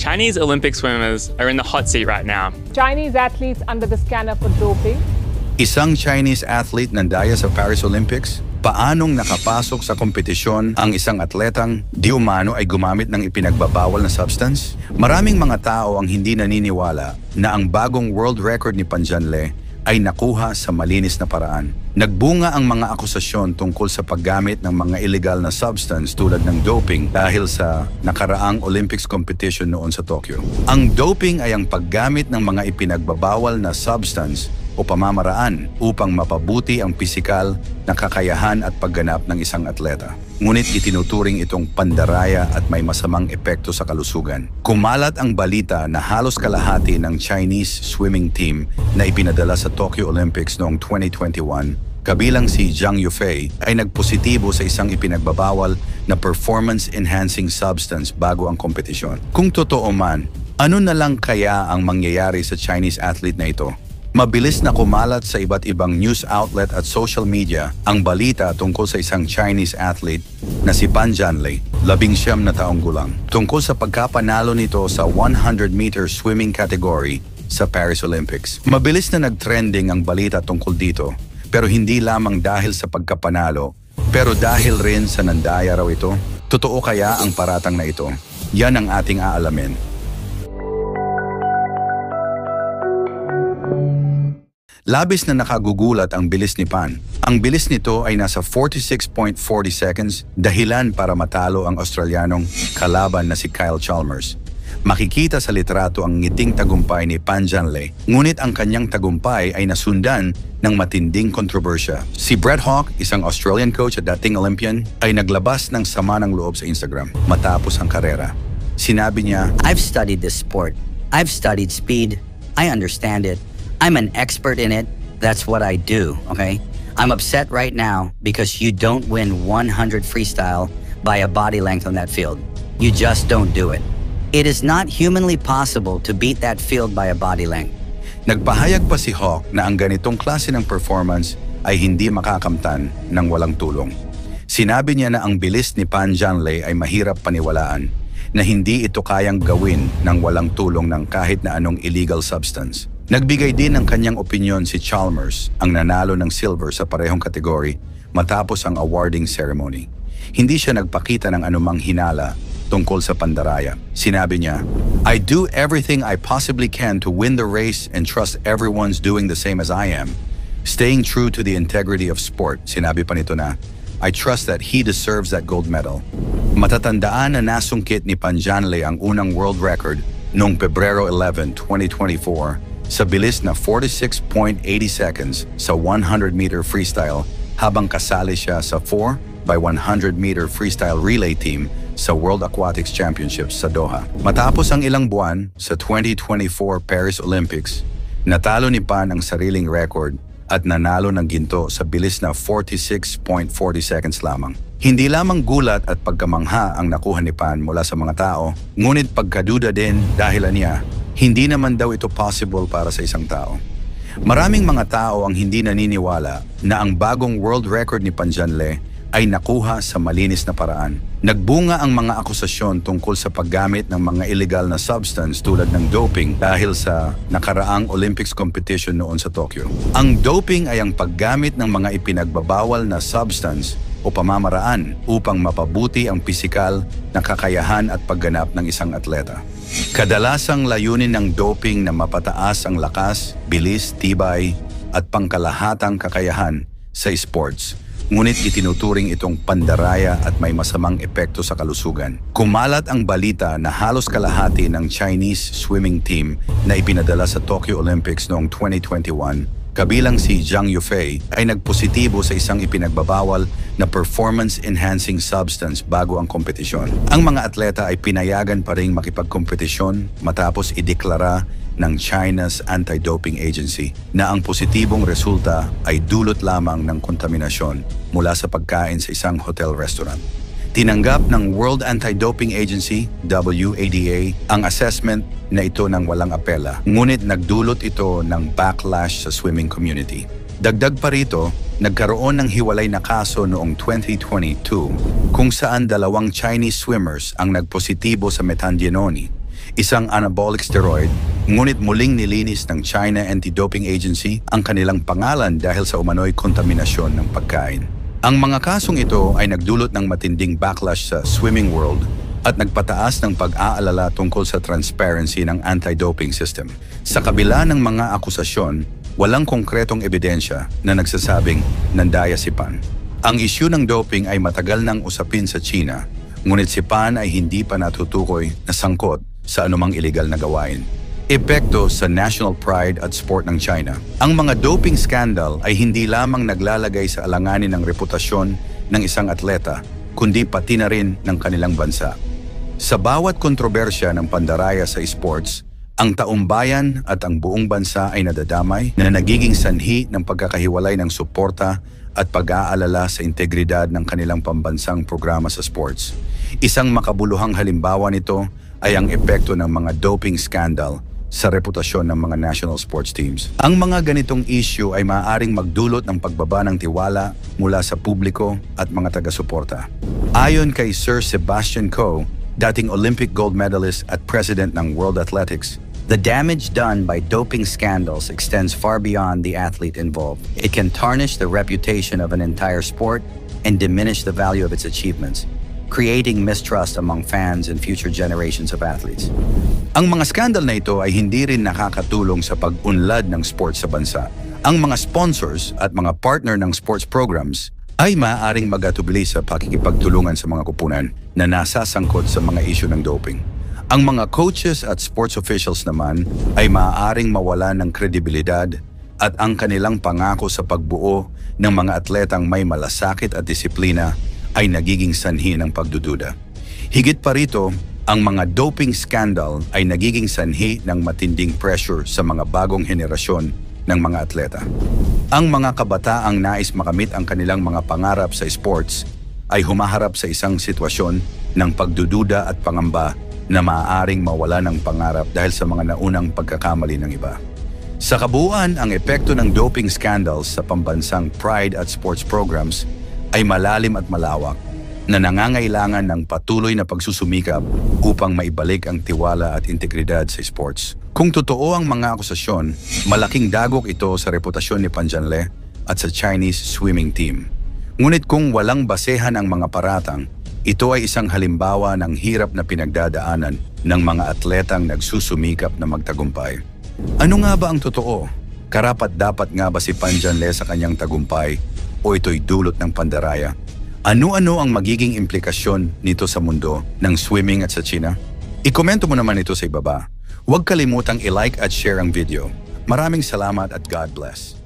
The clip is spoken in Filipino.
Chinese Olympic swimmers are in the hot seat right now. Chinese athletes under the scanner for doping. Isang Chinese athlete nandaya sa Paris Olympics? Paanong nakapasok sa kompetisyon ang isang atletang di umano ay gumamit ng ipinagbabawal na substance? Maraming mga tao ang hindi naniniwala na ang bagong world record ni Panjanle ay nakuha sa malinis na paraan. Nagbunga ang mga akusasyon tungkol sa paggamit ng mga illegal na substance tulad ng doping dahil sa nakaraang Olympics competition noon sa Tokyo. Ang doping ay ang paggamit ng mga ipinagbabawal na substance o pamamaraan upang mapabuti ang pisikal na kakayahan at pagganap ng isang atleta. Ngunit itinuturing itong pandaraya at may masamang epekto sa kalusugan. Kumalat ang balita na halos kalahati ng Chinese swimming team na ipinadala sa Tokyo Olympics noong 2021, kabilang si Zhang Yufei, ay nagpositibo sa isang ipinagbabawal na performance-enhancing substance bago ang kompetisyon. Kung totoo man, ano na lang kaya ang mangyayari sa Chinese athlete na ito? Mabilis na kumalat sa iba't ibang news outlet at social media ang balita tungkol sa isang Chinese athlete na si Panjanle, 19 na taong gulang, tungkol sa pagkapanalo nito sa 100-meter swimming category sa Paris Olympics. Mabilis na nag-trending ang balita tungkol dito, pero hindi lamang dahil sa pagkapanalo, pero dahil rin sa nandaya raw ito. Totoo kaya ang paratang na ito? Yan ang ating aalamin. Labis na nakagugulat ang bilis ni Pan. Ang bilis nito ay nasa 46.40 seconds, dahilan para matalo ang Australianong kalaban na si Kyle Chalmers. Makikita sa litrato ang ngiting tagumpay ni Panjanle, ngunit ang kanyang tagumpay ay nasundan ng matinding kontrobersya. Si Brett Hawke, isang Australian coach at dating Olympian, ay naglabas ng sama ng loob sa Instagram matapos ang karera. Sinabi niya, "I've studied this sport. I've studied speed. I understand it. I'm an expert in it. That's what I do, okay? I'm upset right now because you don't win 100 freestyle by a body length on that field. You just don't do it. It is not humanly possible to beat that field by a body length." Nagpahayag pa si Hawke na ang ganitong klase ng performance ay hindi makakamtan ng walang tulong. Sinabi niya na ang bilis ni Panjanle ay mahirap paniwalaan, na hindi ito kayang gawin ng walang tulong ng kahit na anong illegal substance. Nagbigay din ng kanyang opinyon si Chalmers, ang nanalo ng silver sa parehong kategory matapos ang awarding ceremony. Hindi siya nagpakita ng anumang hinala tungkol sa pandaraya. Sinabi niya, "I do everything I possibly can to win the race and trust everyone's doing the same as I am. Staying true to the integrity of sport." Sinabi pa nito na, "I trust that he deserves that gold medal." Matatandaan na nasungkit ni Panjanle ang unang world record noong Pebrero 11, 2024 sa bilis na 46.80 seconds sa 100-meter freestyle habang kasali siya sa 4x100-meter freestyle relay team sa World Aquatics Championships sa Doha. Matapos ang ilang buwan sa 2024 Paris Olympics, natalo ni Pan ang sariling record at nanalo ng ginto sa bilis na 46.40 seconds lamang. Hindi lamang gulat at pagkamangha ang nakuha ni Pan mula sa mga tao, ngunit pagkaduda din dahilan niya, hindi naman daw ito possible para sa isang tao. Maraming mga tao ang hindi naniniwala na ang bagong world record ni Panjanle ay nakuha sa malinis na paraan. Nagbunga ang mga akusasyon tungkol sa paggamit ng mga illegal na substance tulad ng doping dahil sa nakaraang Olympics competition noon sa Tokyo. Ang doping ay ang paggamit ng mga ipinagbabawal na substance o pamamaraan upang mapabuti ang pisikal na kakayahan at pagganap ng isang atleta. Kadalasang layunin ng doping na mapataas ang lakas, bilis, tibay at pangkalahatang kakayahan sa sports. Ngunit itinuturing itong pandaraya at may masamang epekto sa kalusugan. Kumalat ang balita na halos kalahati ng Chinese swimming team na ipinadala sa Tokyo Olympics noong 2021, kabilang si Zhang Yufei, ay nagpositibo sa isang ipinagbabawal na performance-enhancing substance bago ang kompetisyon. Ang mga atleta ay pinayagan pa ring makipagkompetisyon matapos ideklara ng China's Anti-Doping Agency na ang positibong resulta ay dulot lamang ng kontaminasyon mula sa pagkain sa isang hotel-restaurant. Tinanggap ng World Anti-Doping Agency, WADA, ang assessment na ito ng walang apela, ngunit nagdulot ito ng backlash sa swimming community. Dagdag pa rito, nagkaroon ng hiwalay na kaso noong 2022 kung saan dalawang Chinese swimmers ang nagpositibo sa methandienone, isang anabolic steroid, ngunit muling nilinis ng China Anti-Doping Agency ang kanilang pangalan dahil sa umano'y kontaminasyon ng pagkain. Ang mga kasong ito ay nagdulot ng matinding backlash sa swimming world at nagpataas ng pag-aalala tungkol sa transparency ng anti-doping system. Sa kabila ng mga akusasyon, walang konkretong ebidensya na nagsasabing nandaya si Pan. Ang isyu ng doping ay matagal nang usapin sa China, ngunit si Pan ay hindi pa natutukoy na sangkot sa anumang iligal na gawain. Epekto sa national pride at sport ng China. Ang mga doping scandal ay hindi lamang naglalagay sa alanganin ng reputasyon ng isang atleta, kundi pati na rin ng kanilang bansa. Sa bawat kontrobersya ng pandaraya sa sports, ang taumbayan at ang buong bansa ay nadadamay na nagiging sanhi ng pagkakahiwalay ng suporta at pag-aalala sa integridad ng kanilang pambansang programa sa sports. Isang makabuluhang halimbawa nito ay ang epekto ng mga doping scandal sa reputasyon ng mga national sports teams. Ang mga ganitong issue ay maaaring magdulot ng pagbaba ng tiwala mula sa publiko at mga taga-suporta. Ayon kay Sir Sebastian Coe, dating Olympic gold medalist at president ng World Athletics, The damage done by doping scandals extends far beyond the athlete involved. It can tarnish the reputation of an entire sport and diminish the value of its achievements, creating mistrust among fans and future generations of athletes. Ang mga skandal na ito ay hindi rin nakakatulong sa pag-unlad ng sports sa bansa. Ang mga sponsors at mga partner ng sports programs ay maaaring magatubili sa pakikipagtulungan sa mga kupunan na nasasangkot sa mga isyu ng doping. Ang mga coaches at sports officials naman ay maaaring mawalan ng kredibilidad at ang kanilang pangako sa pagbuo ng mga atletang may malasakit at disiplina ay nagiging sanhi ng pagdududa. Higit pa rito, ang mga doping scandal ay nagiging sanhi ng matinding pressure sa mga bagong henerasyon ng mga atleta. Ang mga kabataang nais makamit ang kanilang mga pangarap sa sports ay humaharap sa isang sitwasyon ng pagdududa at pangamba na maaaring mawala ng pangarap dahil sa mga naunang pagkakamali ng iba. Sa kabuuan, ang epekto ng doping scandals sa pambansang pride at sports programs ay malalim at malawak na nangangailangan ng patuloy na pagsusumikap upang maibalik ang tiwala at integridad sa sports. Kung totoo ang mga akusasyon, malaking dagok ito sa reputasyon ni Pan Jianlei at sa Chinese swimming team. Ngunit kung walang basehan ang mga paratang, ito ay isang halimbawa ng hirap na pinagdadaanan ng mga atletang nagsusumikap na magtagumpay. Ano nga ba ang totoo? Karapat-dapat nga ba si Pan Jianlei sa kanyang tagumpay o ito'y dulot ng pandaraya? Ano-ano ang magiging implikasyon nito sa mundo ng swimming at sa China? Ikomento mo naman ito sa ibaba. Huwag kalimutang i-like at share ang video. Maraming salamat at God bless.